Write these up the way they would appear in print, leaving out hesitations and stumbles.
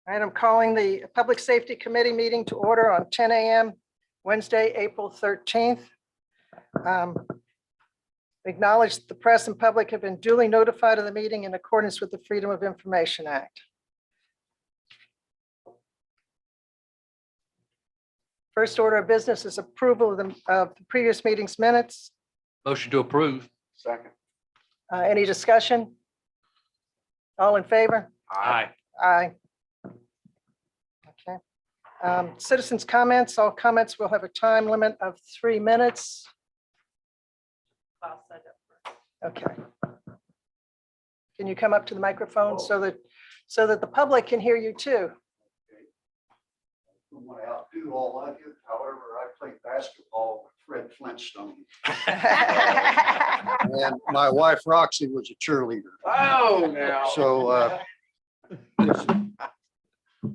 All right, I'm calling the Public Safety Committee meeting to order on 10 a.m. Wednesday, April 13th. Acknowledge that the press and public have been duly notified of the meeting in accordance with the Freedom of Information Act. First order of business is approval of the previous meeting's minutes. Motion to approve. Second. Any discussion? All in favor? Aye. Aye. Okay. Citizens' comments. All comments will have a time limit of 3 minutes. Okay. Can you come up to the microphone so that the public can hear you too? I want to outdo all of you. However, I played basketball with Fred Flintstone. And my wife Roxy was a cheerleader. Oh, now. So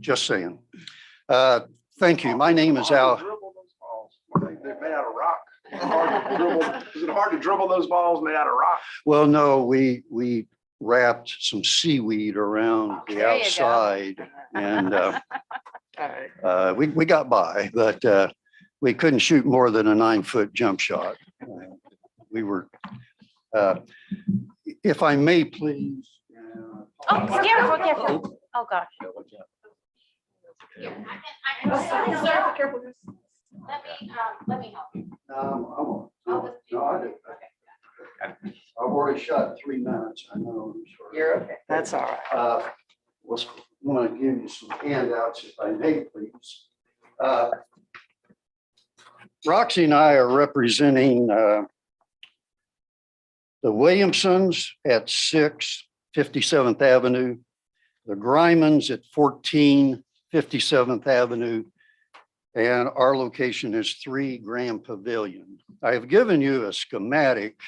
just saying. Thank you. My name is Al. They're made out of rock. Is it hard to dribble those balls made out of rock? Well, no, we wrapped some seaweed around the There you go. outside and we got by, but we couldn't shoot more than a 9-foot jump shot. We were, if I may, please. Oh, careful. Oh, gosh. Let me help you. I won't. No, I didn't. I've already shot 3 minutes. I know. I'm sorry. You're okay. That's all right. Want to give you some handouts if I may, please. Roxy and I are representing the Williamsons at 6 57th Avenue, the Grimans at 14 57th Avenue, and our location is 3 Grand Pavilion. I have given you a schematic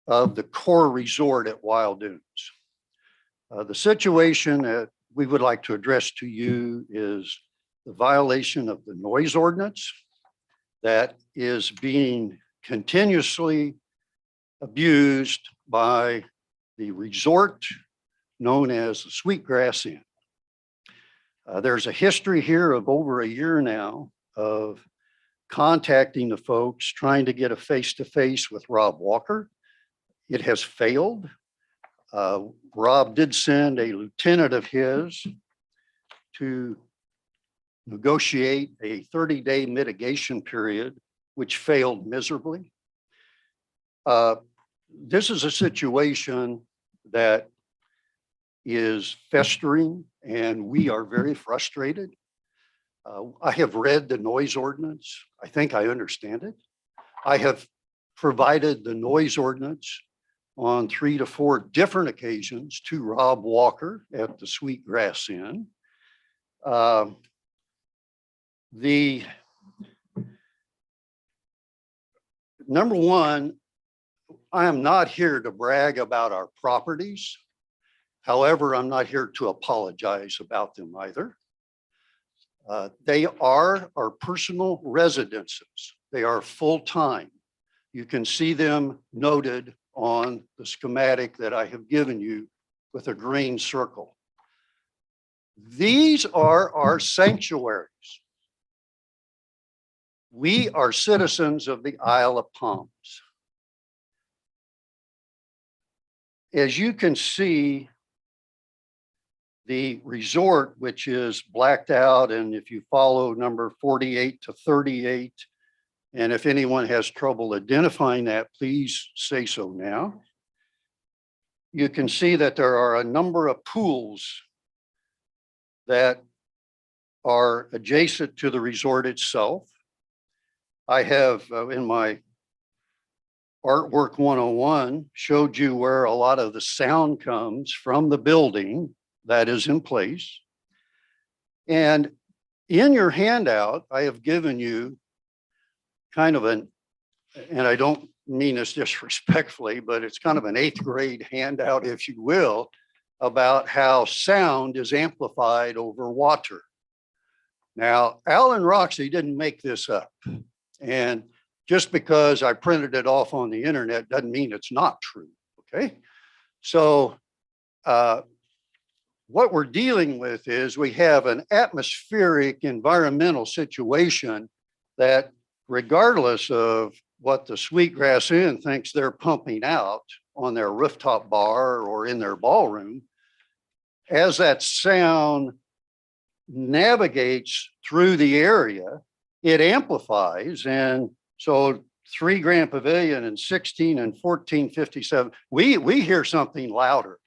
of the core resort at Wild Dunes. The situation that we would like to address to you is the violation of the noise ordinance that is being continuously abused by the resort known as the Sweetgrass Inn. There's a history here of over a year now of contacting the folks, trying to get a face-to-face with Rob Walker. It has failed. Rob did send a lieutenant of his to negotiate a 30-day mitigation period, which failed miserably. This is a situation that is festering, and we are very frustrated. I have read the noise ordinance. I think I understand it. I have provided the noise ordinance on 3 to 4 different occasions to Rob Walker at the Sweetgrass Inn. The number one, I am not here to brag about our properties. However, I'm not here to apologize about them either. They are our personal residences. They are full-time. You can see them noted on the schematic that I have given you with a green circle. These are our sanctuaries. We are citizens of the Isle of Palms. As you can see, the resort, which is blacked out, and if you follow number 48 to 38, and if anyone has trouble identifying that, please say so now. You can see that there are a number of pools that are adjacent to the resort itself. I have in my Artwork 101 showed you where a lot of the sound comes from the building that is in place. And in your handout, I have given you kind of and I don't mean this disrespectfully, but it's kind of an 8th grade handout, if you will, about how sound is amplified over water. Now, Al and Roxy didn't make this up. And just because I printed it off on the internet doesn't mean it's not true, okay? So what we're dealing with is we have an atmospheric environmental situation that regardless of what the Sweetgrass Inn thinks they're pumping out on their rooftop bar or in their ballroom, as that sound navigates through the area, it amplifies. And so 3 Grand Pavilion and 16 and 1457, we hear something louder.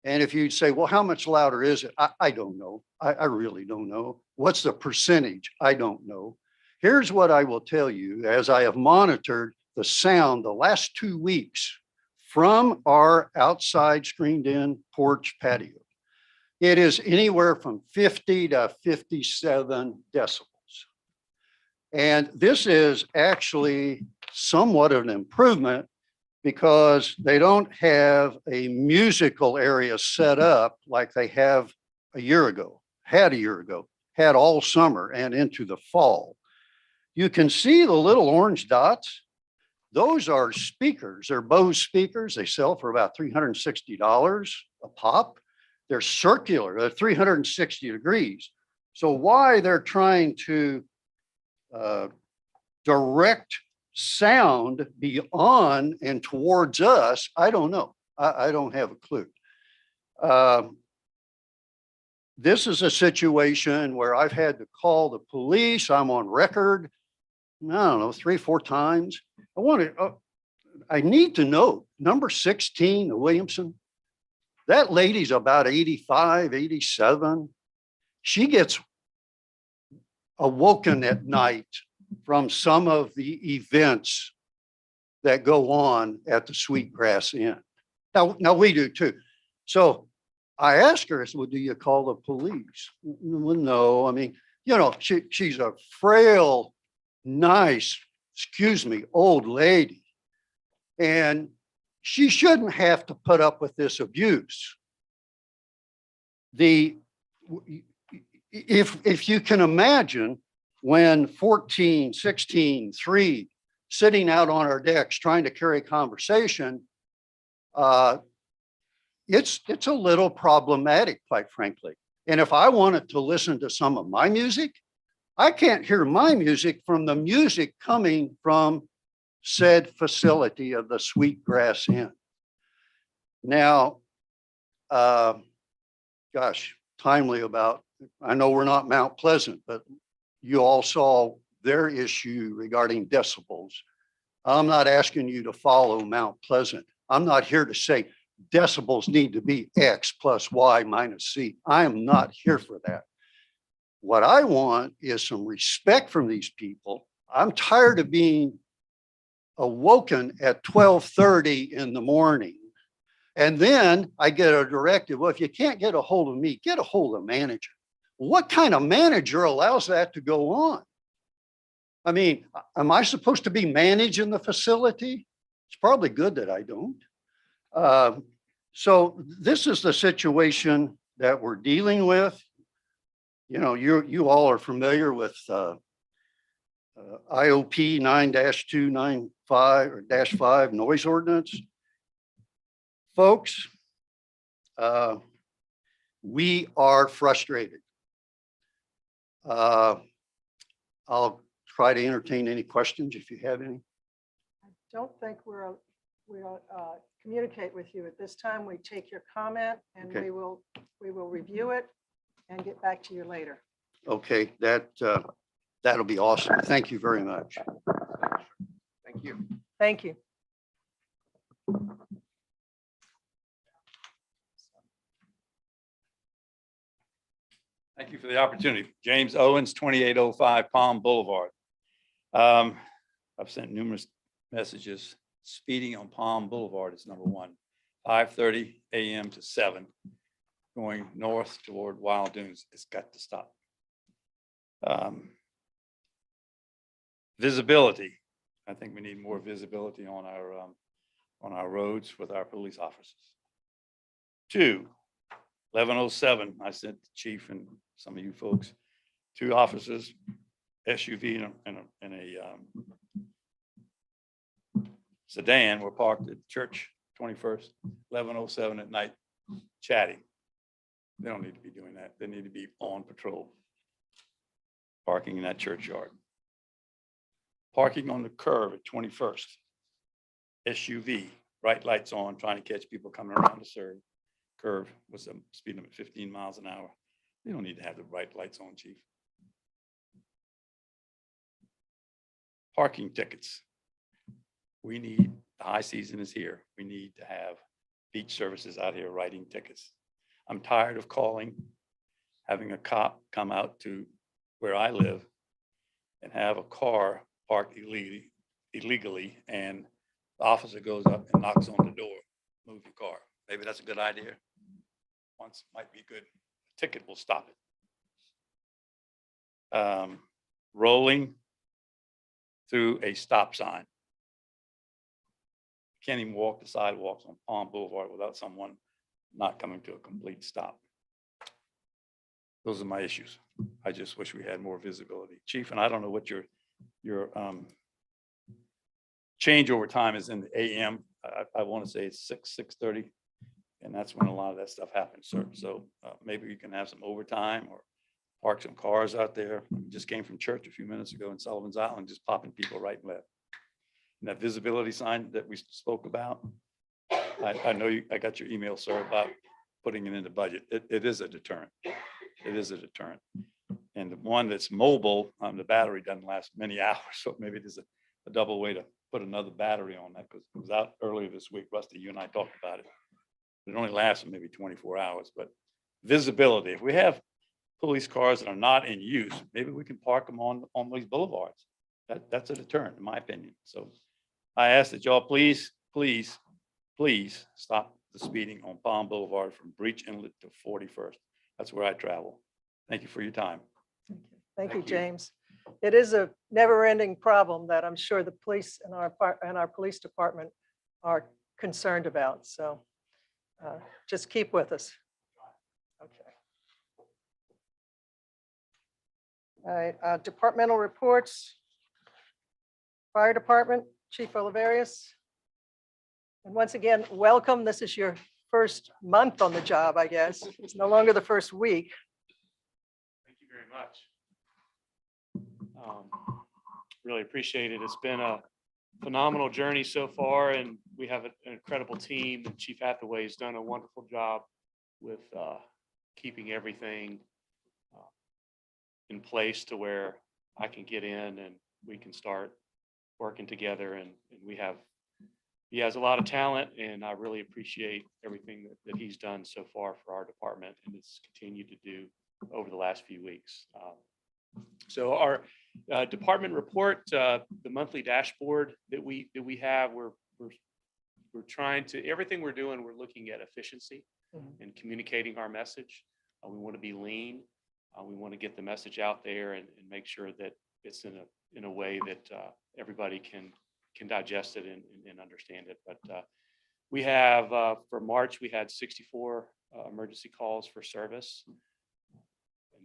And if you say, well, how much louder is it? I don't know. I really don't know. What's the percentage? I don't know. Here's what I will tell you as I have monitored the sound the last 2 weeks from our outside screened in porch patio. It is anywhere from 50 to 57 decibels. And this is actually somewhat of an improvement because they don't have a musical area set up like they have a year ago, had all summer and into the fall. You can see the little orange dots. Those are speakers. They're Bose speakers. They sell for about $360 a pop. They're circular, they're 360 degrees. So why they're trying to direct sound beyond and towards us, I don't know. I don't have a clue. This is a situation where I've had to call the police. I'm on record, I don't know, 3 or 4 times. I need to know, number 16, the Williamson, that lady's about 85, 87. She gets awoken at night from some of the events that go on at the Sweetgrass Inn. Now we do too. So I asked her, I said, well, do you call the police? Well, no, I mean, you know, she's a frail, nice, old lady. And she shouldn't have to put up with this abuse. If you can imagine when 14, 16, 3 sitting out on our decks trying to carry a conversation, it's a little problematic, quite frankly. And if I wanted to listen to some of my music, I can't hear my music from the music coming from said facility of the Sweetgrass Inn. Now, gosh, timely about, I know we're not Mount Pleasant, but you all saw their issue regarding decibels. I'm not asking you to follow Mount Pleasant. I'm not here to say decibels need to be X plus Y minus C. I am not here for that. What I want is some respect from these people. I'm tired of being awoken at 12:30 in the morning. And then I get a directive, well, if you can't get a hold of me, get a hold of the manager. What kind of manager allows that to go on? I mean, am I supposed to be managing the facility? It's probably good that I don't. So this is the situation that we're dealing with. You know, you all are familiar with IOP 9-295 or -5 noise ordinance. Folks, we are frustrated. I'll try to entertain any questions if you have any. I don't think we'll communicate with you at this time. We take your comment and Okay. we will review it and get back to you later. Okay, that'll be awesome. Thank you very much. Thank you. Thank you. Thank you for the opportunity. James Owens, 2805 Palm Boulevard. I've sent numerous messages. Speeding on Palm Boulevard is number 1. 5:30 a.m. to 7, going north toward Wild Dunes. It's got to stop. Visibility. I think we need more visibility on our roads with our police officers. 2, 1107, I sent the chief and some of you folks, 2 officers, SUV and a sedan were parked at Church 21st, 1107 at night, chatting. They don't need to be doing that. They need to be on patrol. Parking in that churchyard. Parking on the curve at 21st. SUV, bright lights on, trying to catch people coming around the curve with some speed limit 15 miles an hour. They don't need to have the bright lights on, chief. Parking tickets. We need, the high season is here. We need to have beach services out here writing tickets. I'm tired of calling, having a cop come out to where I live and have a car parked illegally, and the officer goes up and knocks on the door, move your car. Maybe that's a good idea. Once might be good. Ticket will stop it. Rolling through a stop sign. Can't even walk the sidewalks on Palm Boulevard without someone not coming to a complete stop. Those are my issues. I just wish we had more visibility. Chief, and I don't know what your changeover time is in the AM. I want to say it's 6:30. And that's when a lot of that stuff happens, sir. So maybe you can have some overtime or park some cars out there. Just came from church a few minutes ago in Sullivan's Island, just popping people right and left. And that visibility sign that we spoke about, I know I got your email, sir, about putting it in the budget. It is a deterrent. It is a deterrent. And the one that's mobile, the battery doesn't last many hours. So maybe there's a double way to put another battery on that, because it was out earlier this week. Rusty, you and I talked about it. It only lasts maybe 24 hours, but visibility, if we have police cars that are not in use, maybe we can park them on these boulevards. That's a deterrent, in my opinion. So I ask that y'all please stop the speeding on Palm Boulevard from Breach Inlet to 41st. That's where I travel. Thank you for your time. Thank you, Thank you. James. It is a never-ending problem that I'm sure the police and our police department are concerned about. So just keep with us. Okay. All right, departmental reports. Fire Department, Chief Oliverius. And once again, welcome. This is your first month on the job, I guess. It's no longer the first week. Thank you very much. Really appreciate it. It's been a phenomenal journey so far, and we have an incredible team. Chief Hathaway has done a wonderful job with keeping everything in place to where I can get in and we can start working together. And he has a lot of talent, and I really appreciate everything that he's done so far for our department and has continued to do over the last few weeks. So our department report, the monthly dashboard that we have, we're trying to, everything we're doing, we're looking at efficiency and communicating our message. We want to be lean. We want to get the message out there and make sure that it's in a way that everybody can digest it and understand it. But we have, for March, we had 64 emergency calls for service.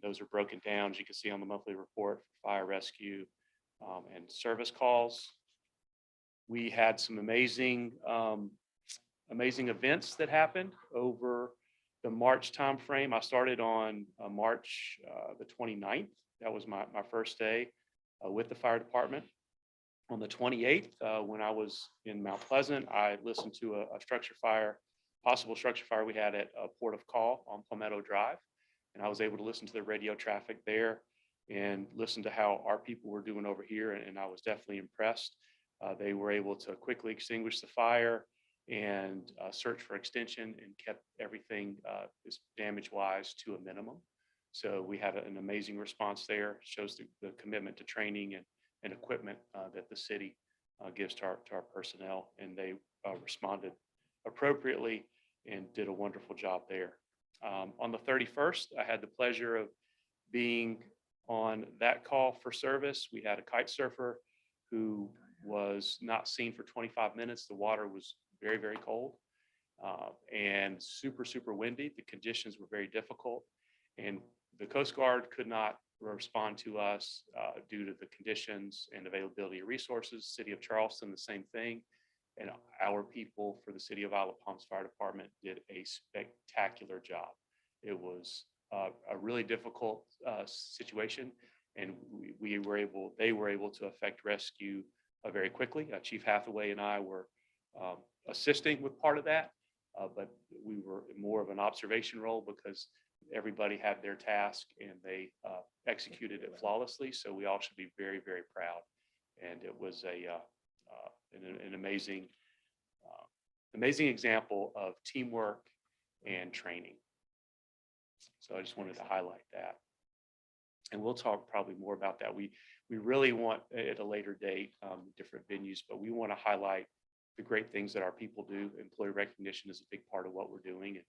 Those are broken down, as you can see on the monthly report, for fire rescue and service calls. We had some amazing events that happened over the March timeframe. I started on March the 29th. That was my first day with the fire department. On the 28th, when I was in Mount Pleasant, I listened to a possible structure fire we had at a port of call on Palmetto Drive. And I was able to listen to the radio traffic there and listen to how our people were doing over here. And I was definitely impressed. They were able to quickly extinguish the fire and search for extension and kept everything damage-wise to a minimum. So we had an amazing response there. Shows the commitment to training and equipment that the city gives to our personnel. And they responded appropriately and did a wonderful job there. On the 31st, I had the pleasure of being on that call for service. We had a kite surfer who was not seen for 25 minutes. The water was very, very cold and super, super windy. The conditions were very difficult, and the Coast Guard could not respond to us due to the conditions and availability of resources. City of Charleston, the same thing. And our people for the City of Isle of Palms Fire Department did a spectacular job. It was a really difficult situation, and they were able to effect rescue very quickly. Chief Hathaway and I were assisting with part of that, but we were more of an observation role because everybody had their task and they executed it flawlessly. So we all should be very, very proud. And it was an amazing example of teamwork and training. So I just wanted to highlight that. And we'll talk probably more about that. We really want at a later date, different venues, but we want to highlight the great things that our people do. Employee recognition is a big part of what we're doing. And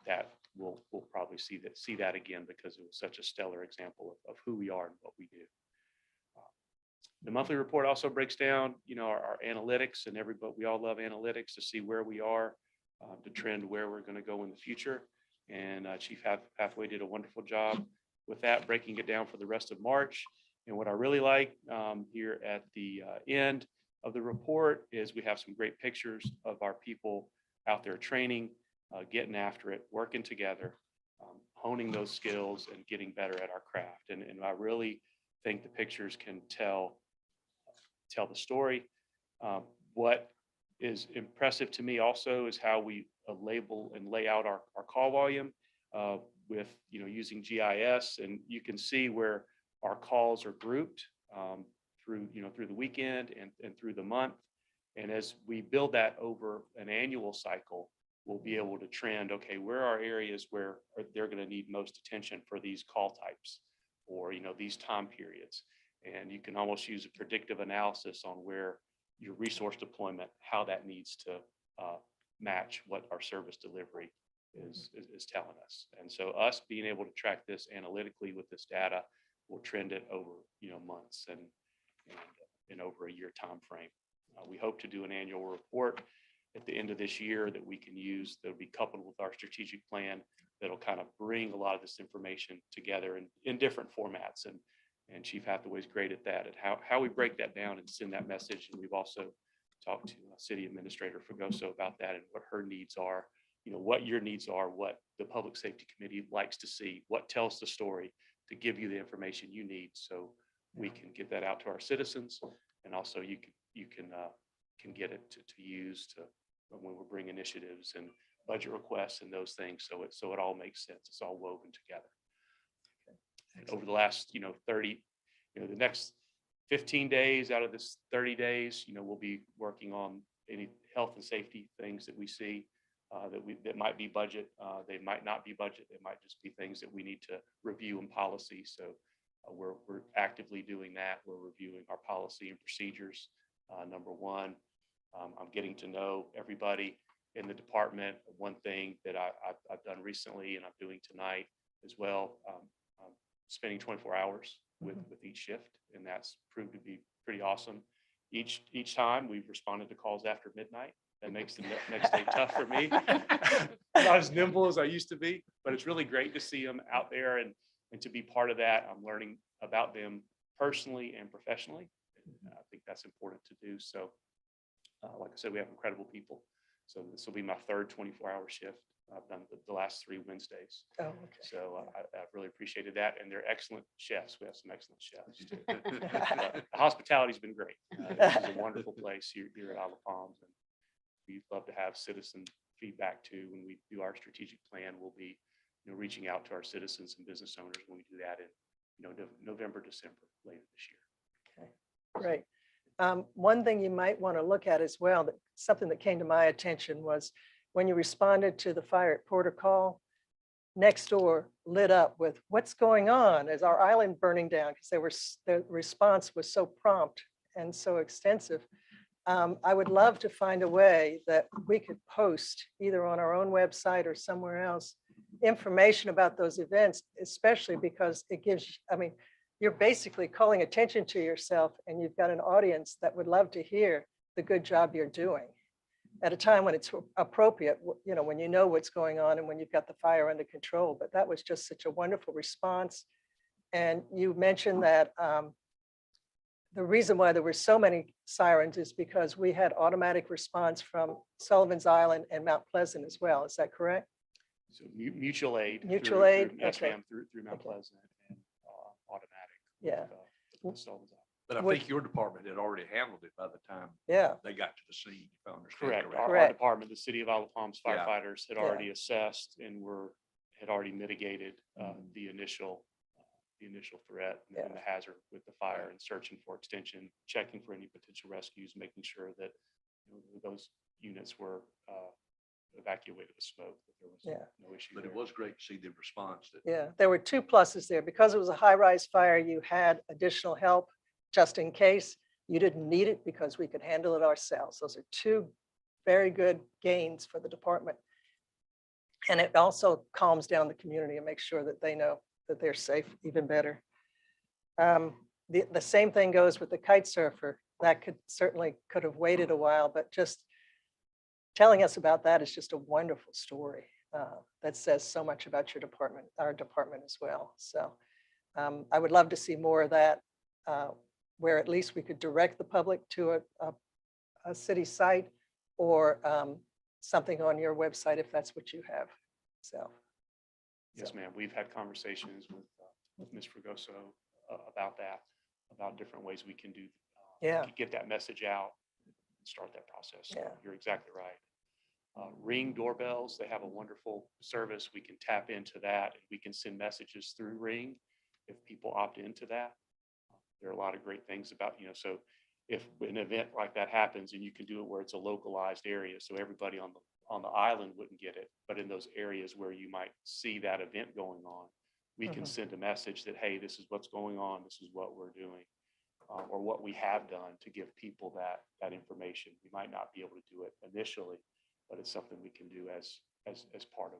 that we'll probably see that again because it was such a stellar example of who we are and what we do. The monthly report also breaks down, our analytics, and we all love analytics to see where we are, to trend where we're going to go in the future. And Chief Hathaway did a wonderful job with that, breaking it down for the rest of March. And what I really like here at the end of the report is we have some great pictures of our people out there training, getting after it, working together, honing those skills and getting better at our craft. And I really think the pictures can tell the story. What is impressive to me also is how we label and lay out our call volume with using GIS, and you can see where our calls are grouped through the weekend and through the month. And as we build that over an annual cycle, we'll be able to trend, okay, where are areas where they're going to need most attention for these call types or these time periods. And you can almost use a predictive analysis on where your resource deployment, how that needs to match what our service delivery is telling us. And so us being able to track this analytically with this data will trend it over months and over a year time frame. We hope to do an annual report at the end of this year that we can use, that'll be coupled with our strategic plan, that'll kind of bring a lot of this information together in different formats. And Chief Hathaway's great at that, at how we break that down and send that message. And we've also talked to City Administrator Fregoso about that and what her needs are, what your needs are, what the Public Safety Committee likes to see, what tells the story to give you the information you need so we can get that out to our citizens. And also you can get it to use to when we're bringing initiatives and budget requests and those things. So it all makes sense. It's all woven together. And over the last, 30, the next 15 days out of this 30 days, we'll be working on any health and safety things that we see that might be budget. They might not be budget. They might just be things that we need to review in policy. So we're actively doing that. We're reviewing our policy and procedures. Number one, I'm getting to know everybody in the department. One thing that I've done recently and I'm doing tonight as well, spending 24 hours with each shift, and that's proved to be pretty awesome. Each time we've responded to calls after midnight. That makes the next day tough for me. Not as nimble as I used to be, but it's really great to see them out there and to be part of that. I'm learning about them personally and professionally. And I think that's important to do. So like I said, we have incredible people. So this will be my third 24-hour shift. I've done the last 3 Wednesdays. Oh, okay. So I've really appreciated that. And they're excellent chefs. We have some excellent chefs too. The hospitality's been great. This is a wonderful place here at Isle of Palms. And we'd love to have citizen feedback too. When we do our strategic plan, we'll be reaching out to our citizens and business owners when we do that in November, December, later this year. Okay, great. One thing you might want to look at as well, something that came to my attention was when you responded to the fire at Porter call, next door lit up with what's going on? Is our island burning down? Because the response was so prompt and so extensive. I would love to find a way that we could post either on our own website or somewhere else information about those events, especially because it gives, you're basically calling attention to yourself and you've got an audience that would love to hear the good job you're doing at a time when it's appropriate, when you know what's going on and when you've got the fire under control. But that was just such a wonderful response. And you mentioned that the reason why there were so many sirens is because we had automatic response from Sullivan's Island and Mount Pleasant as well. Is that correct? So mutual aid. Mutual through- aid, through- Yes, okay. ma'am, through Mount Okay. Pleasant and automatic. Yeah. with Sullivan's Island. But I Would- think your department had already handled it by the time Yeah, they got to the scene, if I understand Correct. correctly. Our Correct. department, the city of Isle of Palms Yeah. firefighters had Yeah. already assessed and had already mitigated Mhm. the initial threat Yeah. and the hazard with the fire and searching for extension, checking for any potential rescues, making sure that those units were evacuated with smoke, that there was Yeah. no issue But it there. was great to see the response that yeah. There were two pluses there. Because it was a high-rise fire, you had additional help just in case. You didn't need it because we could handle it ourselves. Those are two very good gains for the department. And it also calms down the community and makes sure that they know that they're safe even better. The same thing goes with the kite surfer. That could have waited a while, but just telling us about that is just a wonderful story that says so much about your department, our department as well. So I would love to see more of that, where at least we could direct the public to a city site or something on your website if that's what you have. So. Yes, ma'am. We've had conversations with Ms. Fregoso about that, about different ways we can do. Yeah. Get that message out and start that process. So Yeah. You're exactly right. Ring doorbells, they have a wonderful service. We can tap into that and we can send messages through Ring if people opt into that. There are a lot of great things about, so if an event like that happens and you can do it where it's a localized area, so everybody on the island wouldn't get it, but in those areas where you might see that event going on, we can Mhm. send a message that, hey, this is what's going on, this is what we're doing, or what we have done to give people that information. We might not be able to do it initially, but it's something we can do as part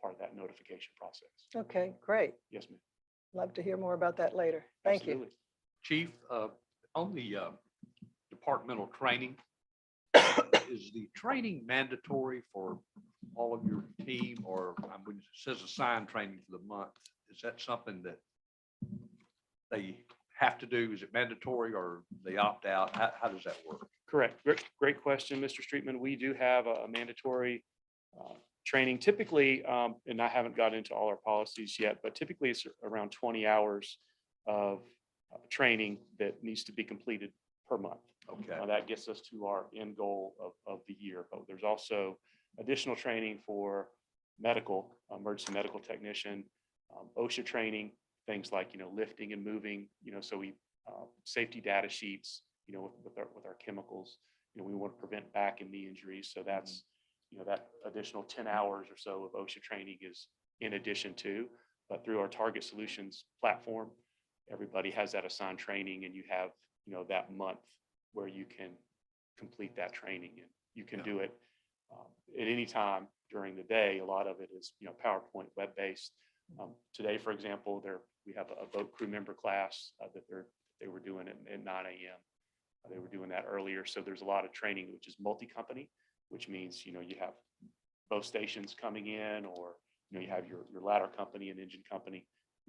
of that notification process. Okay, great. Yes, ma'am. Love to hear more about that later. Thank you. Absolutely. Chief, on the departmental training, is the training mandatory for all of your team, or when it says assigned training for the month, is that something that they have to do? Is it mandatory or they opt out? How does that work? Correct. Great question, Mr. Streetman. We do have a mandatory training typically, and I haven't got into all our policies yet, but typically it's around 20 hours of training that needs to be completed per month. Okay. That gets us to our end goal of the year, but there's also additional training for emergency medical technician, OSHA training, things like, lifting and moving, so we, safety data sheets, with our chemicals, we want to prevent back and knee injuries. So that's, that additional 10 hours or so of OSHA training is in addition to, but through our Target Solutions platform, everybody has that assigned training and you have, that month where you can complete that training and you can do it at any time during the day. A lot of it is, PowerPoint web-based. Today, for example, we have a boat crew member class that they were doing at 9 a.m. They were doing that earlier. So there's a lot of training, which is multi-company, which means, you have both stations coming in, or, you have your ladder company and engine company,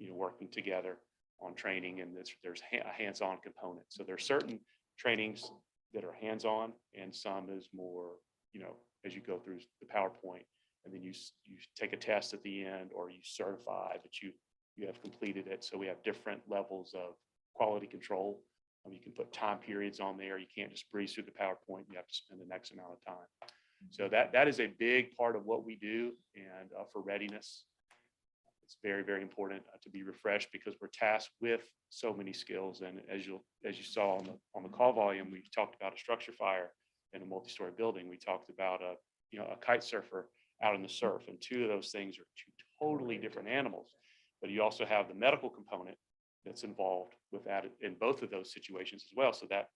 working together on training, and there's a hands-on component. So there's certain trainings that are hands-on and some is more, as you go through the PowerPoint and then you take a test at the end, or you certify that you have completed it. So we have different levels of quality control. You can put time periods on there. You can't just breeze through the PowerPoint. You have to spend the next amount of time. So that is a big part of what we do. And for readiness, it's very, very important to be refreshed because we're tasked with so many skills. And as you saw on the call volume, we talked about a structure fire in a multi-story building. We talked about a kite surfer out in the surf, and two of those things are two totally different animals. But you also have the medical component that's involved with that in both of those situations as well. So that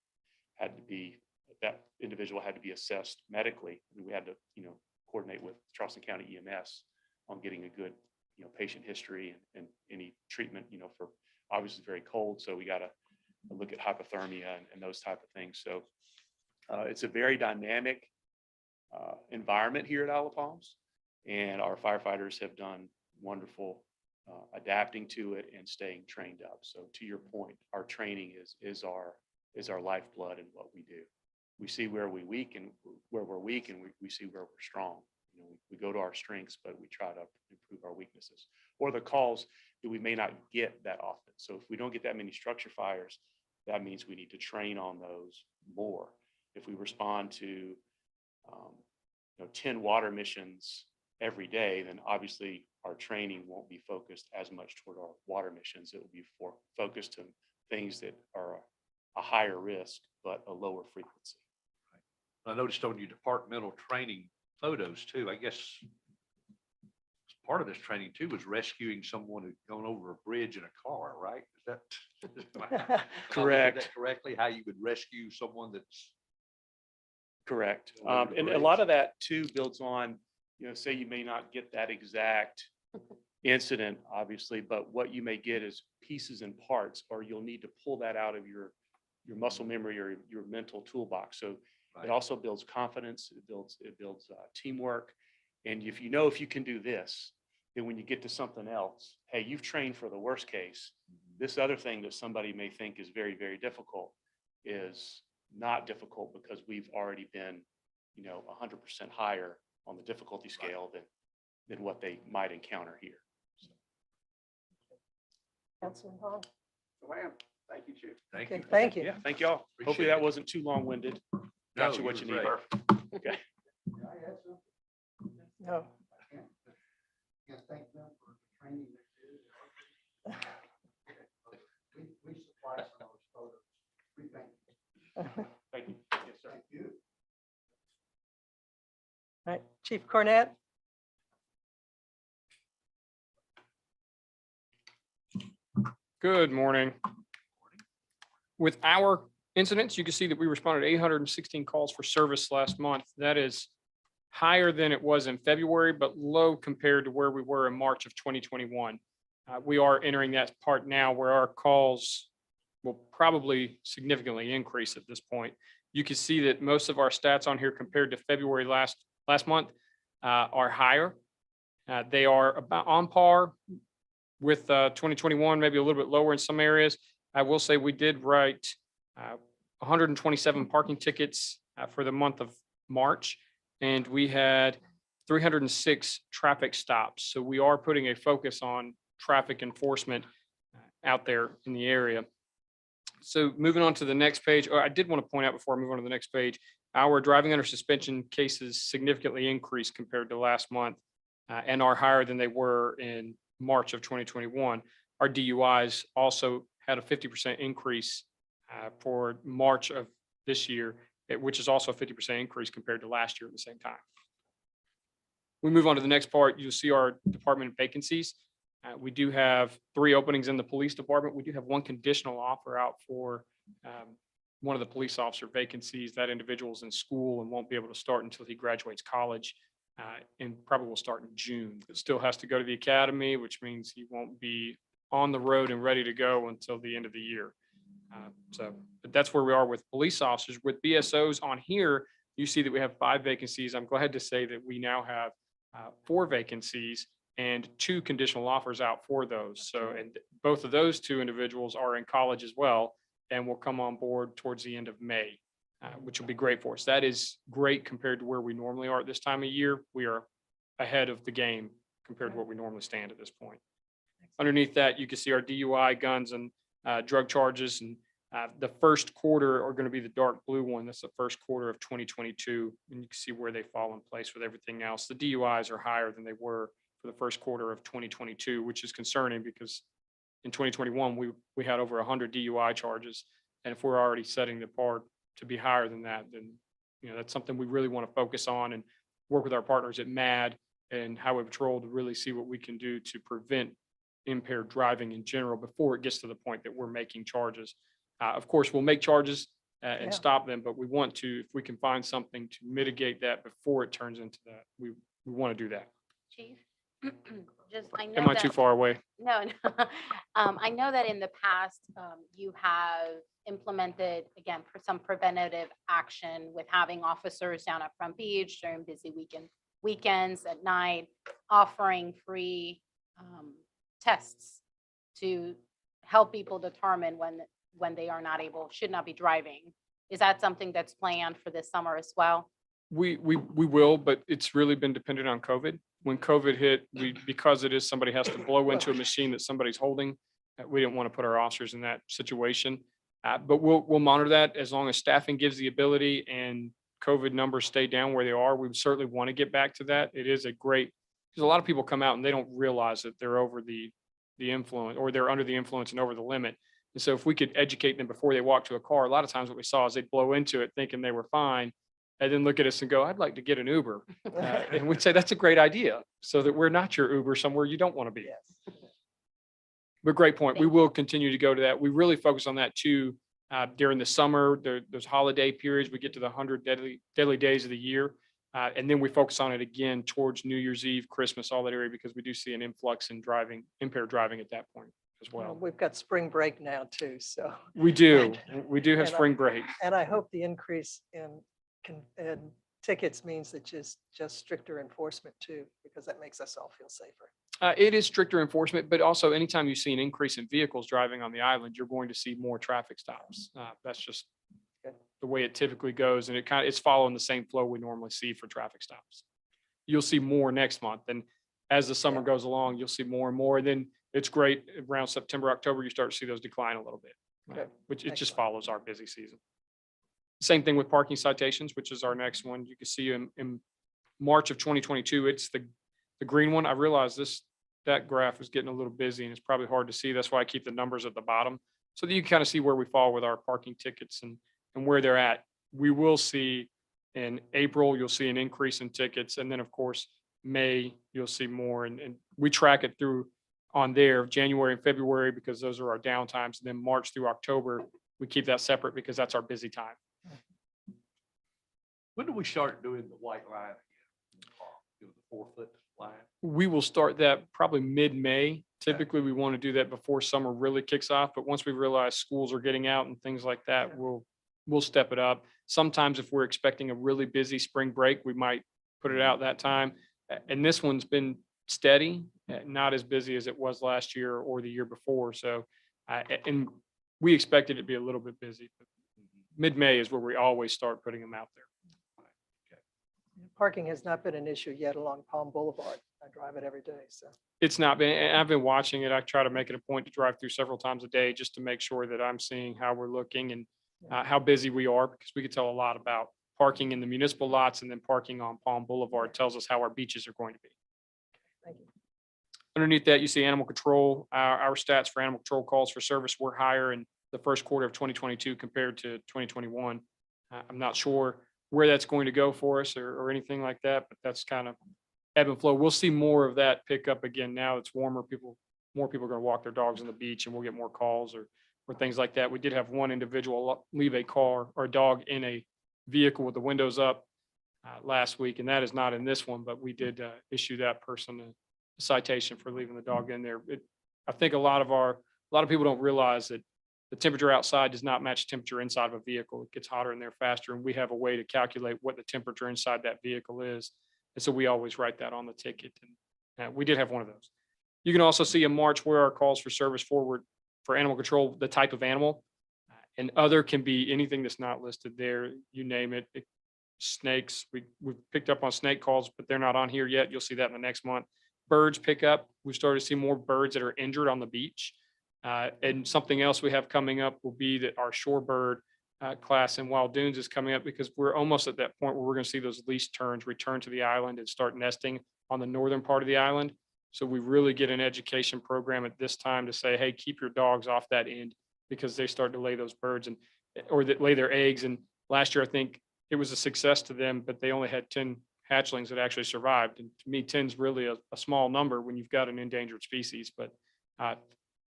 individual had to be assessed medically. And we had to, coordinate with Charleston County EMS on getting a good, patient history and any treatment, for obviously very cold. So we got to look at hypothermia and those type of things. So it's a very dynamic environment here at Isle of Palms, and our firefighters have done wonderful adapting to it and staying trained up. So to your point, our training is our lifeblood in what we do. We see where we're weak and we see where we're strong. we go to our strengths, but we try to improve our weaknesses, or the calls that we may not get that often. So if we don't get that many structure fires, that means we need to train on those more. If we respond to 10 water missions every day, then obviously our training won't be focused as much toward our water missions. It will be focused to things that are a higher risk, but a lower frequency. I noticed on your departmental training photos too, I guess part of this training too was rescuing someone who'd gone over a bridge in a car, right? Is that? am I looking at Correct. that correctly, how you would rescue someone that's. Correct. Over the And a bridge. lot of that too builds on, say you may not get that exact incident, obviously, but what you may get is pieces and parts, or you'll need to pull that out of your muscle memory or your mental toolbox. So Right. it also builds confidence. It builds teamwork. And if you can do this, then when you get to something else, hey, you've trained for the worst case. This other thing that somebody may think is very, very difficult is not difficult because we've already been, 100% higher on the difficulty scale than what they might encounter here. Councilman Vaughn. Ma'am, thank you, Chief. Thank Okay, you. thank you. Yeah, thank y'all. Hopefully Appreciate that it. wasn't too long-winded. Got you what you need. were Okay. No. Can't thank them for the training they did. We supply some of those photos. We thank you. Thank you. Yes, sir. Thank you. All right, Chief Cornett. Good morning. With our incidents, you can see that we responded to 816 calls for service last month. That is higher than it was in February, but low compared to where we were in March of 2021. We are entering that part now where our calls will probably significantly increase at this point. You can see that most of our stats on here compared to February last month are higher. They are about on par with 2021, maybe a little bit lower in some areas. I will say we did write 127 parking tickets for the month of March, and we had 306 traffic stops. So we are putting a focus on traffic enforcement out there in the area. So moving on to the next page, I did want to point out before I move on to the next page, our driving under suspension cases significantly increased compared to last month and are higher than they were in March of 2021. Our DUIs also had a 50% increase for March of this year, which is also a 50% increase compared to last year at the same time. We move on to the next part. You'll see our department vacancies. We do have 3 openings in the police department. We do have 1 conditional offer out for one of the police officer vacancies. That individual is in school and won't be able to start until he graduates college. And probably will start in June. It still has to go to the academy, which means he won't be on the road and ready to go until the end of the year. But that's where we are with police officers. With BSOs on here, you see that we have 5 vacancies. I'm glad to say that we now have 4 vacancies and 2 conditional offers out for those. So, and both of those 2 individuals are in college as well and will come on board towards the end of May. Which will be great for us. That is great compared to where we normally are at this time of year. We are ahead of the game compared to what we normally stand at this point. Underneath that, you can see our DUI, guns, and drug charges. And the first quarter are going to be the dark blue one. That's the first quarter of 2022. And you can see where they fall in place with everything else. The DUIs are higher than they were for the first quarter of 2022, which is concerning because in 2021, we had over 100 DUI charges. And if we're already setting the bar to be higher than that, then that's something we really want to focus on and work with our partners at MAD and Highway Patrol to really see what we can do to prevent impaired driving in general before it gets to the point that we're making charges. Of course, we'll make charges and Yeah. stop them, but we want to, if we can find something to mitigate that before it turns into that, we want to do that. Chief, I know Am I too that, far away? no, no. I know that in the past, you have implemented, again, for some preventative action with having officers down at Front Beach during busy weekends at night, offering free tests to help people determine when they are not able, should not be driving. Is that something that's planned for this summer as well? We will, but it's really been dependent on COVID. When COVID hit, because it is somebody has to blow into a machine that somebody's holding, we didn't want to put our officers in that situation. But we'll monitor that as long as staffing gives the ability and COVID numbers stay down where they are. We certainly want to get back to that. It is a great, because a lot of people come out and they don't realize that they're over the influence, or they're under the influence and over the limit. And so if we could educate them before they walk to a car, a lot of times what we saw is they'd blow into it thinking they were fine, and then look at us and go, I'd like to get an Uber. And we'd say, that's a great idea, so that we're not your Uber somewhere you don't want to be. Yes. But great point. We will continue to go to that. We really focus on that too. During the summer, those holiday periods, we get to the 100 deadly days of the year. And then we focus on it again towards New Year's Eve, Christmas, all that area, because we do see an influx in impaired driving at that point as well. We've got spring break now too, so. We do have And I- spring break. And I hope the increase in tickets means that just stricter enforcement too, because that makes us all feel safer. It is stricter enforcement, but also anytime you see an increase in vehicles driving on the island, you're going to see more traffic stops. That's just Good. the way it typically goes. And it's following the same flow we normally see for traffic stops. You'll see more next month. And as the summer Yeah. goes along, you'll see more and more. And then it's great around September, October, you start to see those decline a little bit, Good. which it just Excellent. follows our busy season. Same thing with parking citations, which is our next one. You can see in March of 2022, it's the green one. I realize that graph is getting a little busy and it's probably hard to see. That's why I keep the numbers at the bottom, so that you can kind of see where we fall with our parking tickets and where they're at. We will see in April, you'll see an increase in tickets. And then of course, May, you'll see more. And we track it through on there, January and February, because those are our down times. And then March through October, we keep that separate because that's our busy time. When do we start doing the white line again? The 4-foot line? We will start that probably mid-May. Typically, we want to do that before summer really kicks off, but once we realize schools are getting out and things like that, we'll step it up. Sometimes if we're expecting a really busy spring break, we might put it out that time. And this one's been steady, not as busy as it was last year or the year before. So, and we expected it to be a little bit busy. But mid-May is where we always start putting them out there. Parking has not been an issue yet along Palm Boulevard. I drive it every day, so. It's not been, and I've been watching it. I try to make it a point to drive through several times a day just to make sure that I'm seeing how we're looking and how busy we are, because we could tell a lot about parking in the municipal lots, and then parking on Palm Boulevard tells us how our beaches are going to be. Thank you. Underneath that, you see animal control. Our stats for animal control calls for service were higher in the first quarter of 2022 compared to 2021. I'm not sure where that's going to go for us or anything like that, but that's kind of ebb and flow. We'll see more of that pick up again. Now it's warmer. More people are going to walk their dogs on the beach, and we'll get more calls or things like that. We did have one individual leave a car or a dog in a vehicle with the windows up last week, and that is not in this one, but we did issue that person a citation for leaving the dog in there. I think a lot of people don't realize that the temperature outside does not match temperature inside of a vehicle. It gets hotter in there faster, and we have a way to calculate what the temperature inside that vehicle is. And so we always write that on the ticket. And we did have one of those. You can also see in March where our calls for service forward for animal control, the type of animal, and other can be anything that's not listed there. You name it. Snakes, we've picked up on snake calls, but they're not on here yet. You'll see that in the next month. Birds pick up. We've started to see more birds that are injured on the beach. And something else we have coming up will be that our shorebird class in Wild Dunes is coming up, because we're almost at that point where we're going to see those least terns return to the island and start nesting on the northern part of the island. So we really get an education program at this time to say, hey, keep your dogs off that end, because they start to lay those birds or that lay their eggs. And last year, I think it was a success to them, but they only had 10 hatchlings that actually survived. And to me, 10 is really a small number when you've got an endangered species, but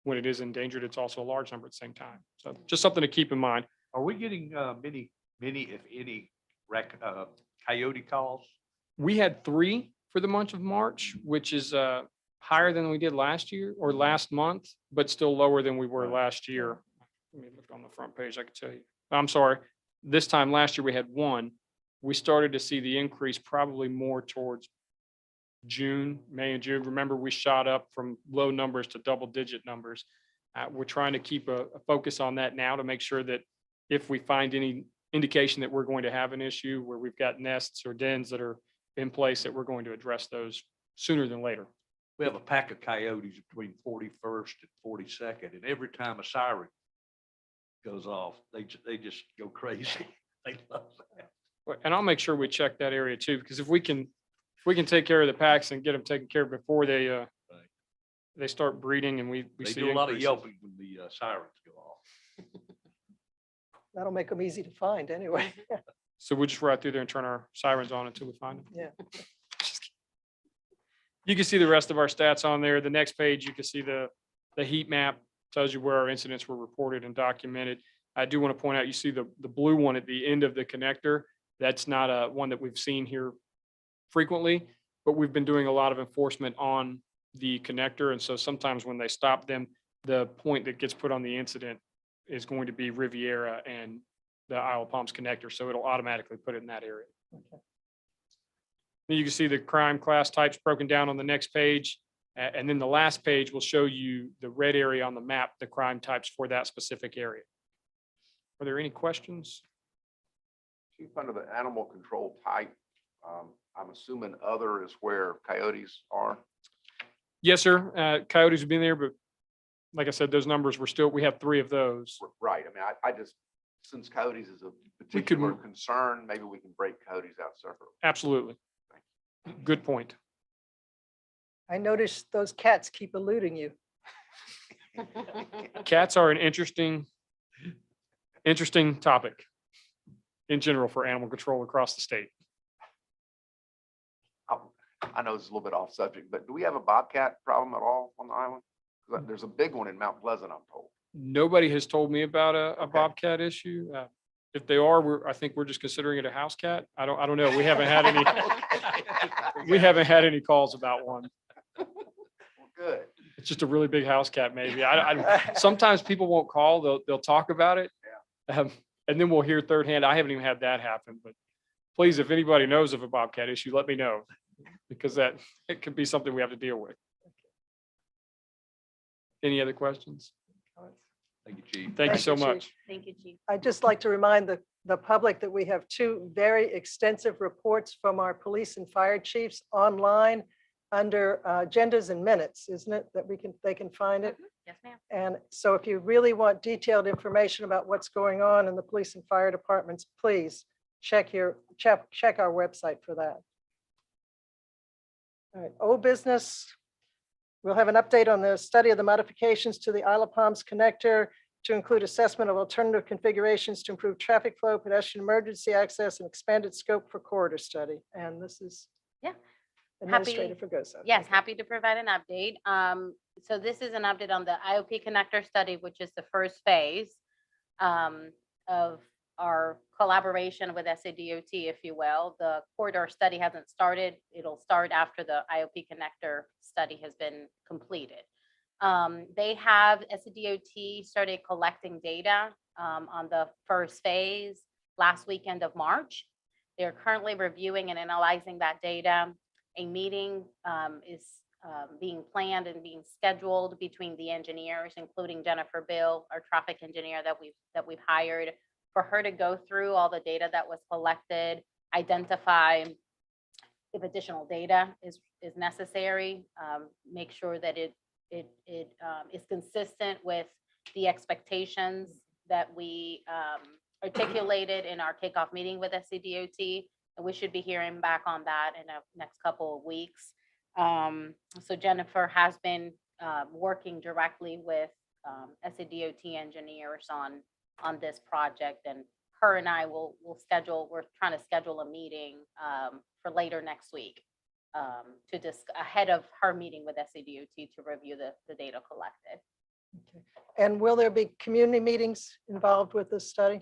when it is endangered, it's also a large number at the same time. So just something to keep in mind. Are we getting many, if any, coyote calls? We had 3 for the month of March, which is higher than we did last year or last month, but still lower than we were last year. Let me look on the front page. I can tell you. I'm sorry. This time last year we had 1. We started to see the increase probably more towards May and June. Remember, we shot up from low numbers to double-digit numbers. We're trying to keep a focus on that now to make sure that if we find any indication that we're going to have an issue where we've got nests or dens that are in place, that we're going to address those sooner than later. We have a pack of coyotes between 41st and 42nd, and every time a siren goes off, they just go crazy. They love that. And I'll make sure we check that area too, because if we can take care of the packs and get them taken care of before they start breeding and we They see do a lot of increases. yelping when the sirens go off. That'll make them easy to find anyway. So we'll just ride through there and turn our sirens on until we find them. Yeah. You can see the rest of our stats on there. The next page, you can see the heat map, tells you where our incidents were reported and documented. I do want to point out, you see the blue one at the end of the connector. That's not a one that we've seen here frequently, but we've been doing a lot of enforcement on the connector. And so sometimes when they stop them, the point that gets put on the incident is going to be Riviera and the Isle of Palms connector. So it'll automatically put it in that area. Then you can see the crime class types broken down on the next page. And then the last page will show you the red area on the map, the crime types for that specific area. Are there any questions? Chief, under the animal control type, I'm assuming other is where coyotes are. Yes, sir. Coyotes have been there, but like I said, those numbers we have 3 of those. Right. I mean, I just, since coyotes is a We could particular move- concern, maybe we can break coyotes out separately. Absolutely. Good point. I noticed those cats keep eluding you. Cats are an interesting topic in general for animal control across the state. I know it's a little bit off subject, but do we have a bobcat problem at all on the island? 'Cause there's a big one in Mount Pleasant, I'm told. Nobody has told me about a Okay. bobcat issue. If they are, I think we're just considering it a house cat. I don't know. We haven't had any calls about one. Well, good. It's just a really big house cat, maybe. Sometimes people won't call, they'll talk about it. And then we'll hear third hand. I haven't even had that happen, but please, if anybody knows of a bobcat issue, let me know. Because it could be something we have to deal with. Any other questions? Thank you, Chief. Thank you Thank so you, Chief. much. Thank you, Chief. I'd just like to remind the public that we have 2 very extensive reports from our police and fire chiefs online under agendas and minutes, isn't it? That they can find it. Yes, ma'am. And so if you really want detailed information about what's going on in the police and fire departments, please check our website for that. All right, old business. We'll have an update on the study of the modifications to the Isle of Palms connector to include assessment of alternative configurations to improve traffic flow, pedestrian emergency access, and expanded scope for corridor study. And this is Yeah. Administrator Fregoso. Yes, happy to provide an update. So this is an update on the IOP connector study, which is the first phase of our collaboration with SADOT, if you will. The corridor study hasn't started. It'll start after the IOP connector study has been completed. SADOT started collecting data on the first phase last weekend of March. They're currently reviewing and analyzing that data. A meeting is being planned and being scheduled between the engineers, including Jennifer Bill, our traffic engineer that we've hired, for her to go through all the data that was collected, identify if additional data is necessary, make sure that it is consistent with the expectations that we articulated in our kickoff meeting with SCDOT. And we should be hearing back on that in the next couple of weeks. So Jennifer has been working directly with SCDOT engineers on this project, and her and I we're trying to schedule a meeting for later next week ahead of her meeting with SCDOT to review the data collected. Okay. And will there be community meetings involved with this study?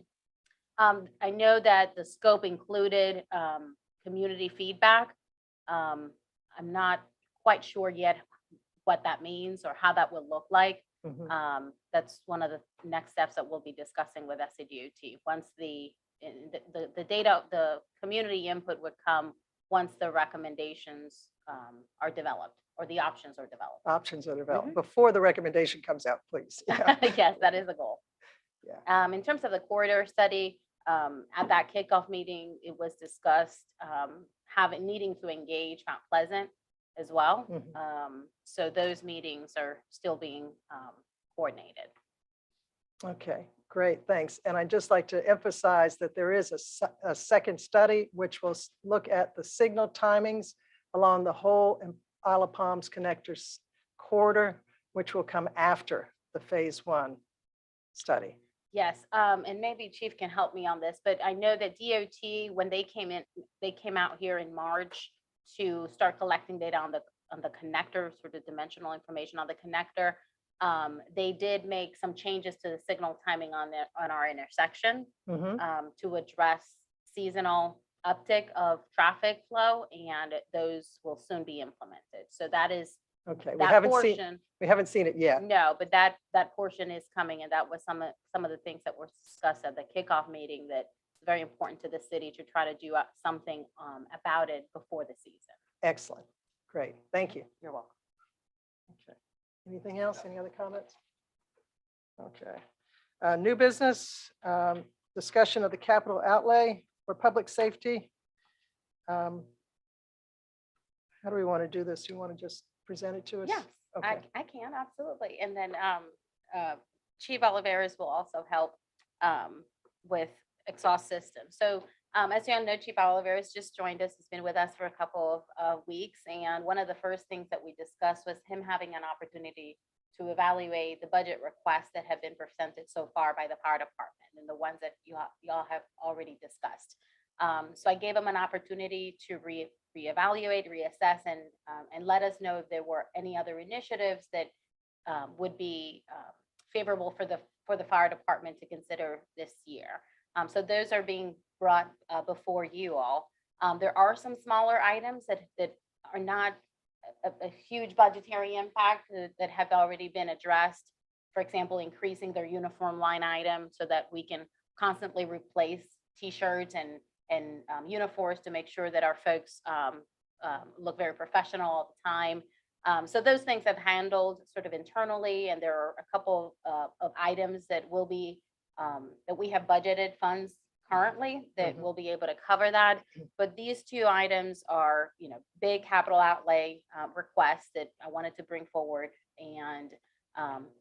I know that the scope included community feedback. I'm not quite sure yet what that means or how that will look like. Mhm. That's one of the next steps that we'll be discussing with SCDOT. Once the data, the community input would come once the recommendations are developed or the options are developed. Options are developed before the recommendation comes out, please. Yeah. Yes, that is the goal. Yeah. In terms of the corridor study, At that kickoff meeting, it was discussed, needing to engage Mount Pleasant as well. So those meetings are still being coordinated. Okay, great, thanks. And I'd just like to emphasize that there is a second study which will look at the signal timings along the whole Isle of Palms connectors corridor, which will come after the phase 1 study. Yes, and maybe Chief can help me on this, but I know that DOT, when they came out here in March to start collecting data on the connector, sort of dimensional information on the connector. They did make some changes to the signal timing on our intersection to address seasonal uptick of traffic flow, and those will soon be implemented. So that is Okay, we that haven't seen it yet. No, but that portion is coming, and that was some of the things that were discussed at the kickoff meeting, that it's very important to the city to try to do something about it before the season. Excellent, great, thank you. You're welcome. Okay, anything else? Any other comments? Okay, new business, discussion of the capital outlay for public safety. How do we want to do this? You want to just present it to us? Yes, Okay. I can, absolutely. And then Chief Oliveras will also help with exhaust systems. So as you all know, Chief Oliveras just joined us. He's been with us for a couple of weeks. And one of the first things that we discussed was him having an opportunity to evaluate the budget requests that have been presented so far by the fire department and the ones that y'all have already discussed. So I gave him an opportunity to reevaluate, reassess, and let us know if there were any other initiatives that would be favorable for the fire department to consider this year. So those are being brought before you all. There are some smaller items that are not a huge budgetary impact that have already been addressed. For example, increasing their uniform line item so that we can constantly replace T-shirts and uniforms to make sure that our folks look very professional all the time. So those things have handled sort of internally, and there are a couple of items that will be that we have budgeted funds currently that will be able to cover that. But these two items are, big capital outlay requests that I wanted to bring forward, and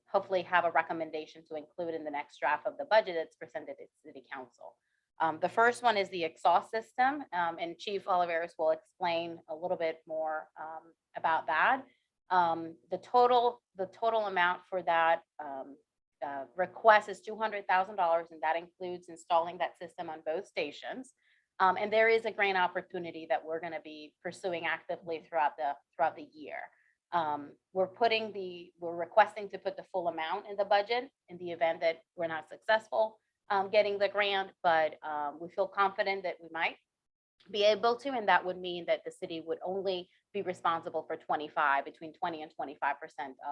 hopefully have a recommendation to include in the next draft of the budget that's presented at City Council. The first one is the exhaust system, and Chief Oliveras will explain a little bit more about that. The total amount for that request is $200,000, and that includes installing that system on both stations. And there is a grant opportunity that we're going to be pursuing actively throughout the year. We're requesting to put the full amount in the budget in the event that we're not successful getting the grant, but we feel confident that we might be able to, and that would mean that the city would only be responsible for between 20 and 25%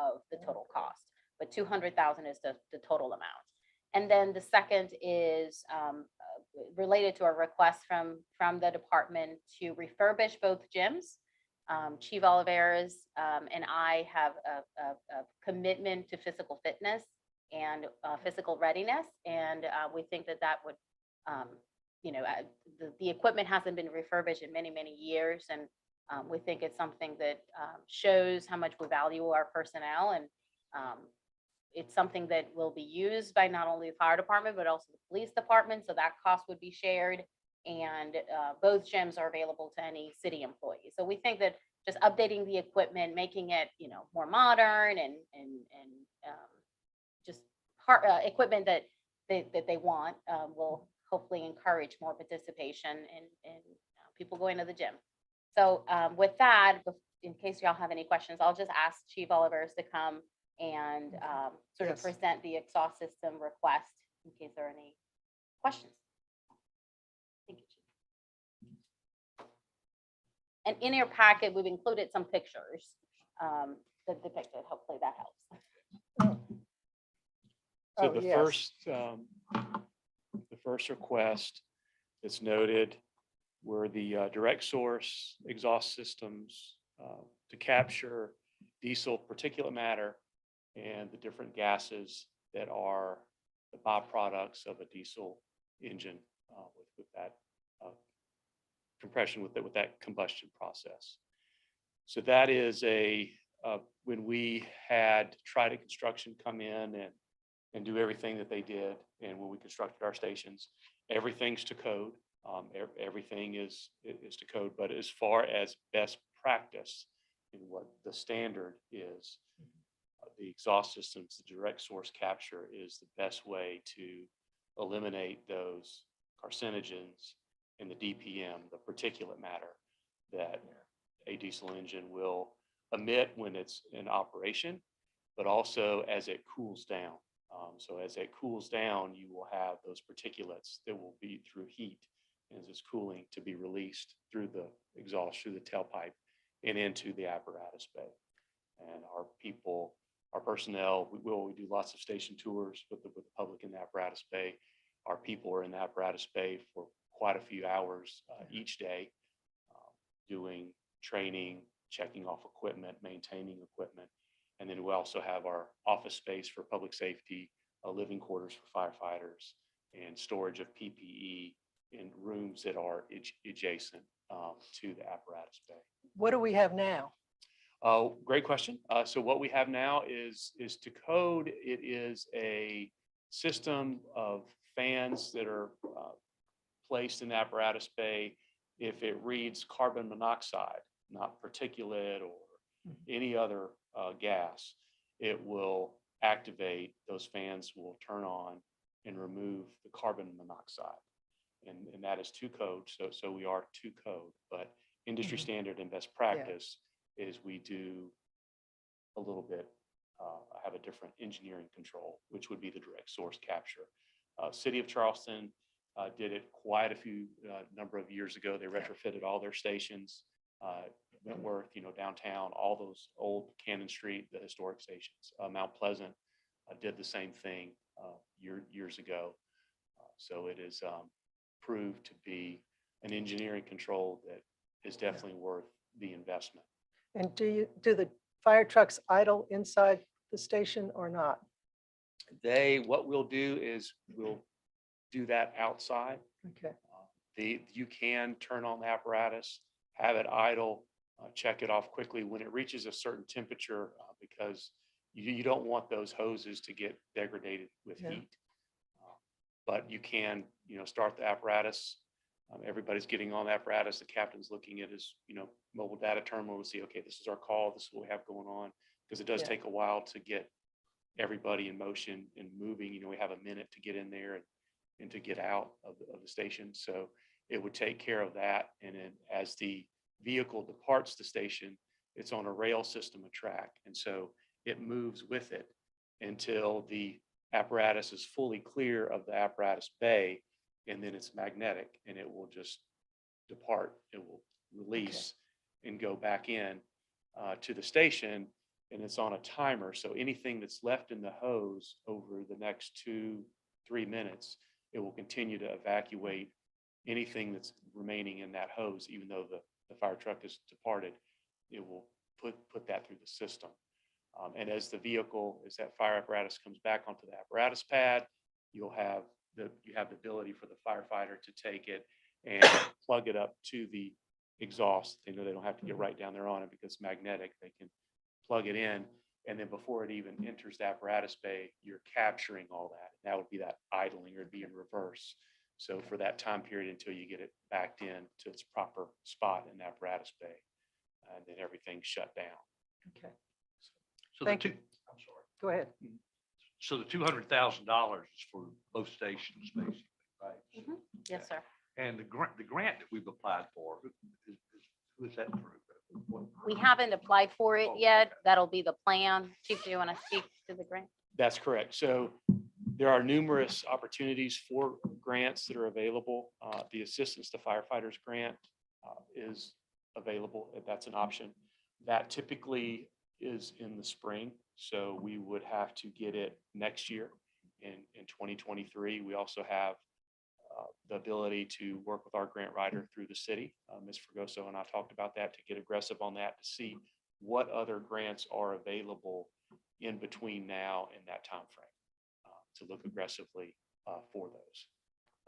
of the total cost, but 200,000 is the total amount. And then the second is related to a request from the department to refurbish both gyms. Chief Oliveras and I have a commitment to physical fitness and physical readiness. And we think that would, the equipment hasn't been refurbished in many, many years. And we think it's something that shows how much we value our personnel. And it's something that will be used by not only the fire department, but also the police department. So that cost would be shared. And both gyms are available to any city employee. So we think that just updating the equipment, making it, more modern and just equipment that they want will hopefully encourage more participation and people going to the gym. So with that, in case y'all have any questions, I'll just ask Chief Oliveras to come and sort of present the exhaust system request in case there are any questions. Thank you, Chief. And in your packet, we've included some pictures that depict it. Hopefully that helps. So Oh, the yes. first request that's noted were the direct source exhaust systems to capture diesel particulate matter and the different gases that are the byproducts of a diesel engine with that compression, with that combustion process. So that is when we had Trident Construction come in and do everything that they did, and when we constructed our stations, everything's to code. Everything is to code, but as far as best practice and what the standard is, the exhaust systems, the direct source capture is the best way to eliminate those carcinogens and the DPM, the particulate matter that a diesel engine will emit when it's in operation, but also as it cools down. So as it cools down, you will have those particulates that will be through heat as it's cooling to be released through the exhaust, through the tailpipe and into the apparatus bay. And our people, our personnel, we do lots of station tours with the public in the apparatus bay. Our people are in the apparatus bay for quite a few hours each day, doing training, checking off equipment, maintaining equipment. And then we also have our office space for public safety, living quarters for firefighters, and storage of PPE in rooms that are adjacent to the apparatus bay. What do we have now? Great question. So what we have now is to code. It is a system of fans that are placed in the apparatus bay. If it reads carbon monoxide, not particulate or any other gas, it will activate. Those fans will turn on and remove the carbon monoxide. And that is to code. So we are to code, but industry standard and best practice is we do a little bit, have a different engineering control, which would be the direct source capture. City of Charleston did it quite a few number of years ago. They retrofitted all their stations, Wentworth, downtown, all those old Cannon Street, the historic stations. Mount Pleasant did the same thing years ago. So it is proved to be an engineering control that is definitely worth the investment. And do the fire trucks idle inside the station or not? What we'll do is we'll do that outside. Okay, You can turn on the apparatus, have it idle, check it off quickly when it reaches a certain temperature, because you don't want those hoses to get degraded with heat. But you can, start the apparatus. Everybody's getting on the apparatus. The captain's looking at his, mobile data terminal to see, okay, this is our call. This is what we have going on. Because it does take a while to get everybody in motion and moving. We have a minute to get in there and to get out of the station. So it would take care of that. And then as the vehicle departs the station, it's on a rail system, a track. And so it moves with it until the apparatus is fully clear of the apparatus bay, and then it's magnetic and it will just depart. It will release and go back in to the station, and it's on a timer. So anything that's left in the hose over the next 2-3 minutes, it will continue to evacuate anything that's remaining in that hose. Even though the fire truck is departed, it will put that through the system. And as that fire apparatus comes back onto the apparatus pad, you have the ability for the firefighter to take it and plug it up to the exhaust. They know they don't have to get right down there on it because it's magnetic. They can plug it in, and then before it even enters the apparatus bay, you're capturing all that. And that would be that idling, or it'd be in reverse. So for that time period until you get it backed in to its proper spot in the apparatus bay, and then everything's shut down. okay. So Thank you. I'm sorry. Go ahead. So the $200,000 is for both stations, basically, right? Yes, sir. And the grant that we've applied for, who is that through? We haven't applied for it yet. That'll be the plan. Chief, do you want to speak to the grant? That's correct. So there are numerous opportunities for grants that are available. The Assistance to Firefighters grant is available. That's an option. That typically is in the spring. So we would have to get it next year in 2023. We also have the ability to work with our grant writer through the city. Ms. Fregoso and I talked about that, to get aggressive on that, to see what other grants are available in between now and that time frame, to look aggressively for those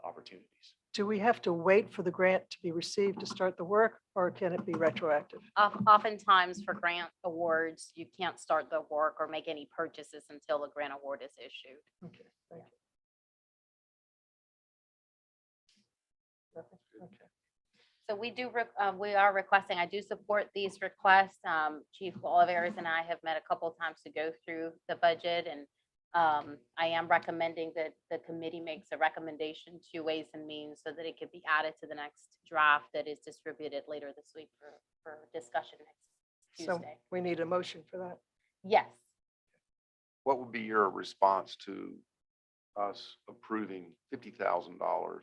opportunities. Do we have to wait for the grant to be received to start the work, or can it be retroactive? Oftentimes for grant awards, you can't start the work or make any purchases until the grant award is issued. Okay, thank you. Nothing? Okay. So we are requesting, I do support these requests. Chief Oliveris and I have met a couple of times to go through the budget, and I am recommending that the committee makes a recommendation to Ways and Means so that it could be added to the next draft that is distributed later this week for discussion next So Tuesday. we need a motion for that. Yes. What would be your response to us approving $50,000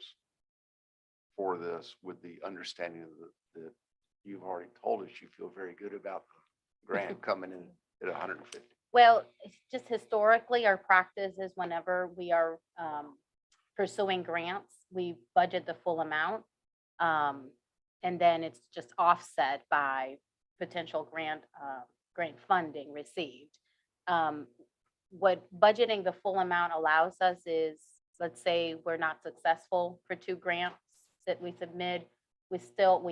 for this with the understanding that you've already told us you feel very good about the grant coming in at 150? Well, it's just historically, our practice is whenever we are pursuing grants, we budget the full amount. And then it's just offset by potential grant funding received. What budgeting the full amount allows us is, let's say we're not successful for 2 grants that we submit, we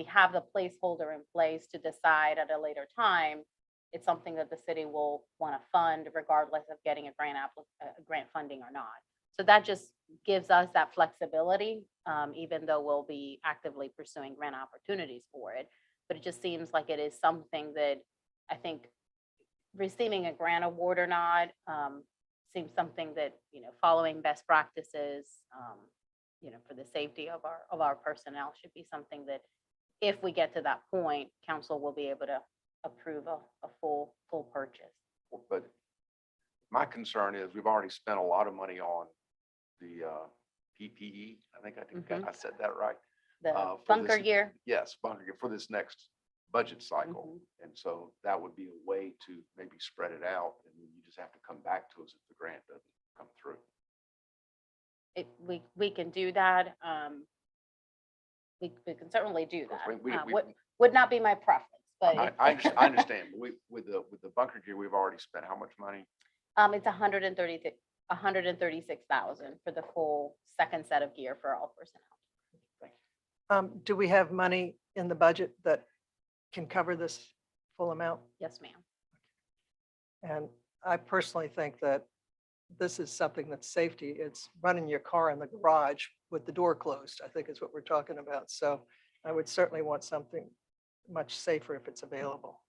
have the placeholder in place to decide at a later time. It's something that the city will want to fund regardless of getting a grant funding or not. So that just gives us that flexibility, even though we'll be actively pursuing grant opportunities for it. But it just seems like it is something that I think receiving a grant award or not seems something that, following best practices, for the safety of our personnel should be something that if we get to that point, council will be able to approve a full purchase. But my concern is we've already spent a lot of money on the PPE. I think I said that right. The for bunker this- gear, Yes, bunker gear for this next budget cycle. And so that would be a way to maybe spread it out, and then you just have to come back to us if the grant doesn't come through. we can do that. We can certainly do Because that. Would not be my preference, but I understand, but with the bunker gear, we've already spent how much money? it's 136,000 for the full second set of gear for all personnel. Do we have money in the budget that can cover this full amount? Yes, ma'am. And I personally think that this is something that's safety. It's running your car in the garage with the door closed, I think is what we're talking about. So I would certainly want something much safer if it's available.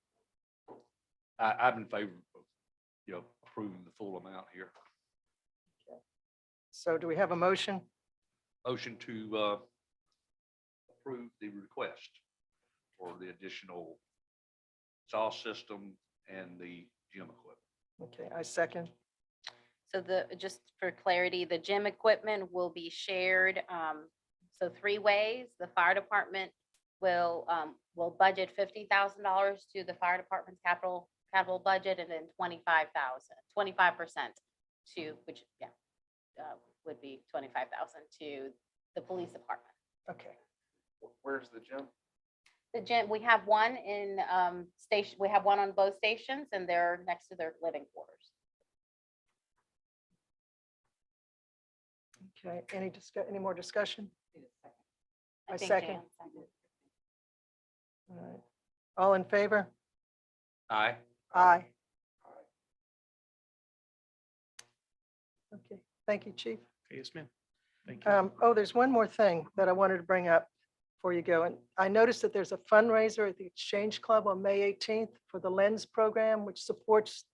I'm in favor of, approving the full amount here. So do we have a motion? Motion to approve the request for the additional exhaust system and the gym equipment. Okay, I second. So just for clarity, the gym equipment will be shared. So 3 ways. The fire department will budget $50,000 to the fire department's capital budget, and then 25% to, which, would be 25,000 to the police department. Okay, Where's the gym? The gym, we have one in station, we have one on both stations, and they're next to their living quarters. okay. Any more discussion? I think second. Jan seconded. All right. All in favor? Aye. Aye. Okay, thank you, Chief. Okay, yes, ma'am. Thank you. Oh, there's one more thing that I wanted to bring up before you go. And I noticed that there's a fundraiser at the Exchange Club on May 18th for the Lens program, which supports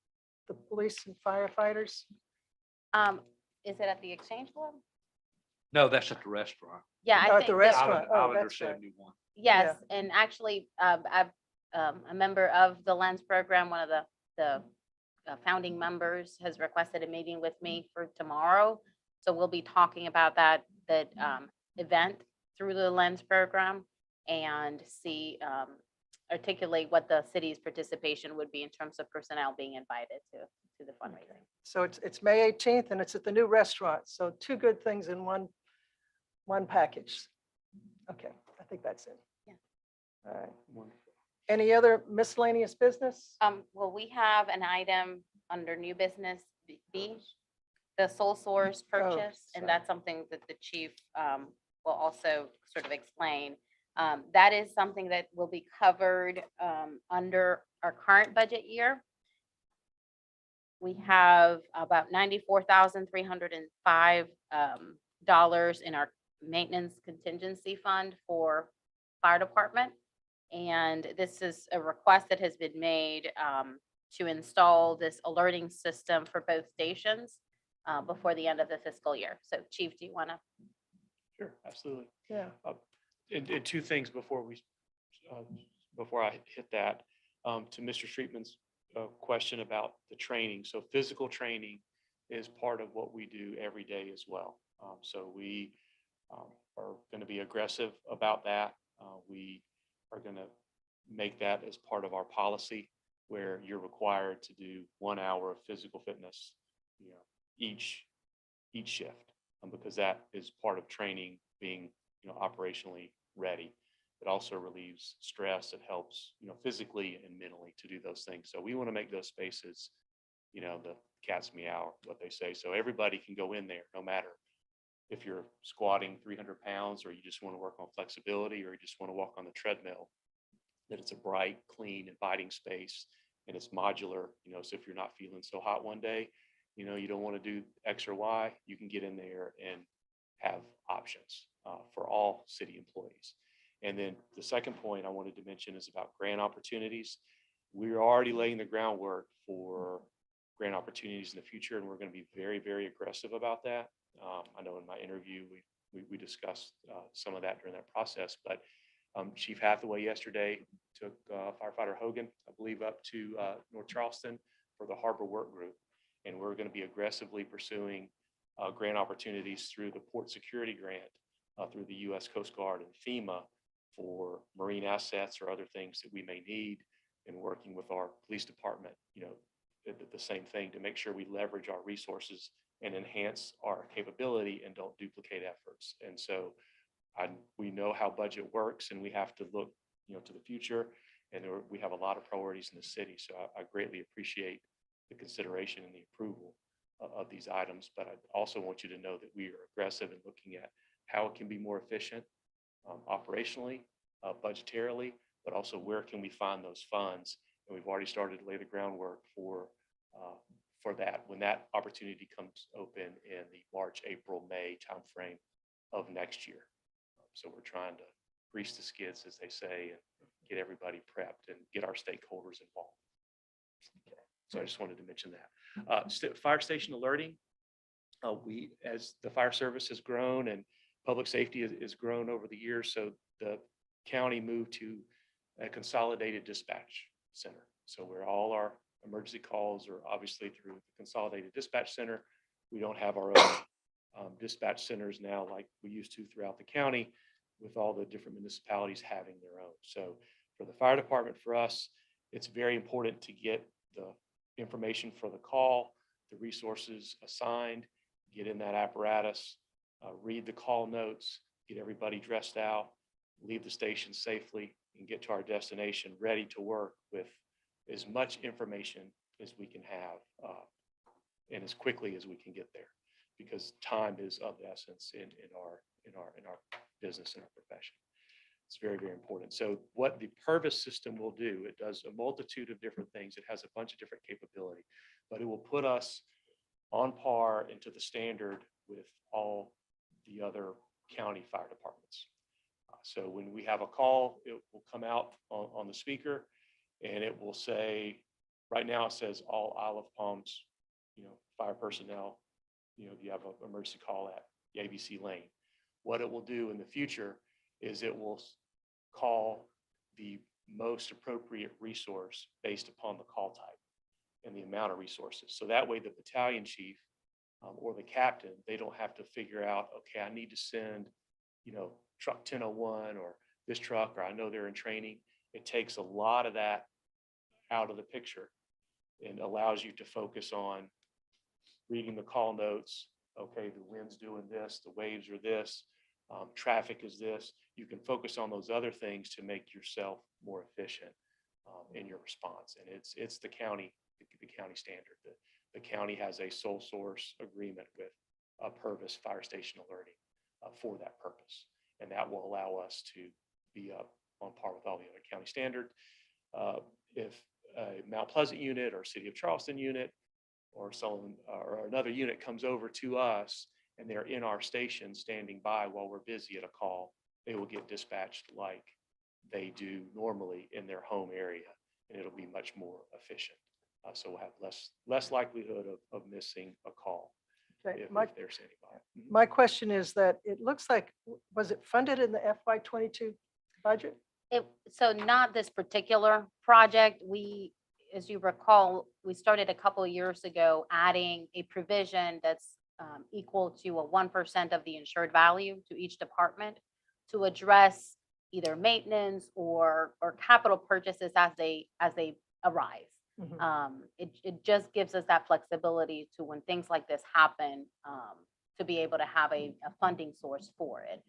the police and firefighters. Is it at the Exchange Club? No, that's at the restaurant. Yeah, Oh, I at the think. restaurant. Oh, Islander that's right. 71. Yes, and actually, I'm a member of the Lens program. One of the founding members has requested a meeting with me for tomorrow. So we'll be talking about that event through the Lens program and articulate what the city's participation would be in terms of personnel being invited to the fundraising. So it's May 18th and it's at the new restaurant. So 2 good things in one package. Okay, I think that's it. Yeah. All right. Wonderful. Any other miscellaneous business? Well, we have an item under new business B, the sole source purchase, and sorry. that's something that the chief will also sort of explain. That is something that will be covered under our current budget year. We have about $94,305 in our maintenance contingency fund for fire department. And this is a request that has been made to install this alerting system for both stations before the end of the fiscal year. So Chief, do you want to? Sure, absolutely. Yeah. And two things before I hit that, to Mr. Streetman's question about the training. So physical training is part of what we do every day as well. So we are going to be aggressive about that. We are going to make that as part of our policy, where you're required to do 1 hour of physical fitness, each shift, because that is part of training, being operationally ready. It also relieves stress. It helps physically and mentally to do those things. So we want to make those spaces, the cat's meow, what they say. So everybody can go in there, no matter if you're squatting 300 pounds, or you just want to work on flexibility, or you just want to walk on the treadmill. That it's a bright, clean, inviting space, and it's modular. So if you're not feeling so hot one day, you don't want to do X or Y, you can get in there and have options for all city employees. And then the second point I wanted to mention is about grant opportunities. We're already laying the groundwork for grant opportunities in the future, and we're going to be very, very aggressive about that. I know in my interview, we discussed some of that during that process, but Chief Hathaway yesterday took firefighter Hogan, I believe, up to North Charleston for the Harbor Work Group. And we're going to be aggressively pursuing grant opportunities through the Port Security Grant, through the U.S. Coast Guard and FEMA for marine assets or other things that we may need, and working with our police department, the same thing, to make sure we leverage our resources and enhance our capability and don't duplicate efforts. And so we know how budget works, and we have to look, to the future, and we have a lot of priorities in the city. So I greatly appreciate the consideration and the approval of these items, but I also want you to know that we are aggressive in looking at how it can be more efficient operationally, budgetarily, but also where can we find those funds. And we've already started to lay the groundwork for that when that opportunity comes open in the March, April, May timeframe of next year. So we're trying to grease the skids, as they say, and get everybody prepped and get our stakeholders involved. Okay. So I just wanted to mention that. Fire station alerting. As the fire service has grown and public safety has grown over the years, so the county moved to a consolidated dispatch center. So where all our emergency calls are obviously through the Consolidated Dispatch Center. We don't have our own dispatch centers now like we used to throughout the county, with all the different municipalities having their own. So for the fire department, for us, it's very important to get the information for the call, the resources assigned, get in that apparatus, read the call notes, get everybody dressed out, leave the station safely, and get to our destination ready to work with as much information as we can have and as quickly as we can get there, because time is of the essence in our business and our profession. It's very, very important. So what the Purvis system will do, it does a multitude of different things. It has a bunch of different capability, but it will put us on par and to the standard with all the other county fire departments. So when we have a call, it will come out on the speaker, and it will say, right now it says all Isle of Palms, fire personnel, you have an emergency call at the ABC Lane. What it will do in the future is it will call the most appropriate resource based upon the call type and the amount of resources. So that way the battalion chief or the captain, they don't have to figure out, okay, I need to send, truck 1001 or this truck, or I know they're in training. It takes a lot of that out of the picture and allows you to focus on reading the call notes. Okay, the wind's doing this, the waves are this, traffic is this. You can focus on those other things to make yourself more efficient in your response. And it's the county standard. The county has a sole source agreement with Purvis Fire Station Alerting. for that purpose. And that will allow us to be up on par with all the other county standard. If a Mount Pleasant unit or City of Charleston unit or someone or another unit comes over to us and they're in our station standing by while we're busy at a call, they will get dispatched like they do normally in their home area, and it'll be much more efficient. So we'll have less likelihood of missing a call Okay, if they're standing by. Mhm. my question is that it looks like, was it funded in the FY '22 budget? So not this particular project. We, as you recall, we started a couple of years ago adding a provision that's equal to a 1% of the insured value to each department to address either maintenance or capital purchases as they arise. Mhm. It just gives us that flexibility to when things like this happen, to be able to have a funding source for it.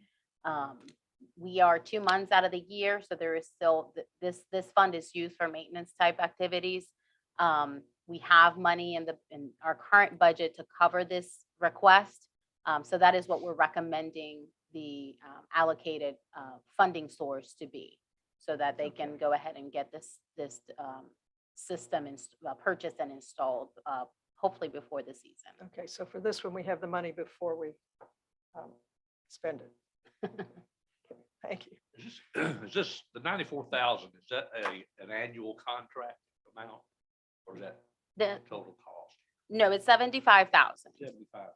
We are 2 months out of the year, so there is still, this fund is used for maintenance type activities. We have money in our current budget to cover this request. So that is what we're recommending the allocated funding source to be, so that they can go ahead and get this system purchased and installed, hopefully before the season. Okay, so for this one, we have the money before we spend it. Okay, thank you. Is this, the 94,000, is that an annual contract amount? Or is that The, total cost? no, it's 75,000. 75.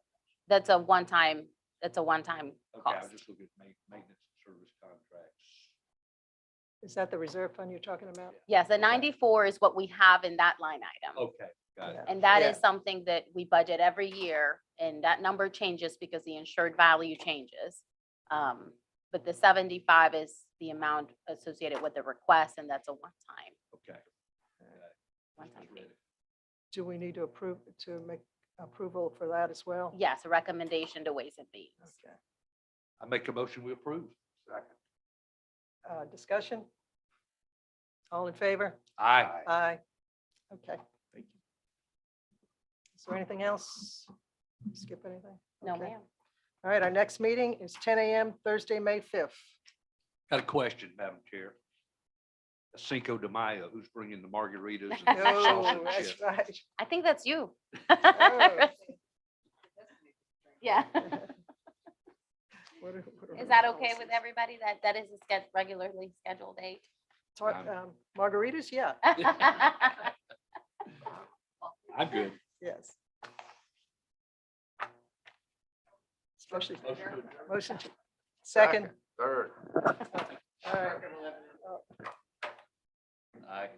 That's a one-time Okay, I cost. was just looking at maintenance and service contracts. Is that the reserve fund you're talking about? Yes, the 94 is what we have in that line item. Okay, got it. And that Yeah. is something that we budget every year, and that number changes because the insured value changes. But the 75 is the amount associated with the request, and that's a one-time Okay. fee. Do we need to make approval for that as well? Yes, a recommendation to Ways and Means. Okay. I make a motion, we approve. Discussion? All in favor? Aye. Aye. Okay. Thank you. Is there anything else? Skip anything? No, Okay. ma'am. All right, our next meeting is 10 a.m. Thursday, May 5th. Got a question, Madam Chair. Cinco de Mayo, who's bringing the margaritas and Oh, the sausage that's shit? right. I think that's you. Oh. Yeah. What are Is that our okay with policies? everybody? That is a regularly scheduled date? Margaritas, yeah, I'm good. yes. Especially, motion to, second. Third. All right. Aye.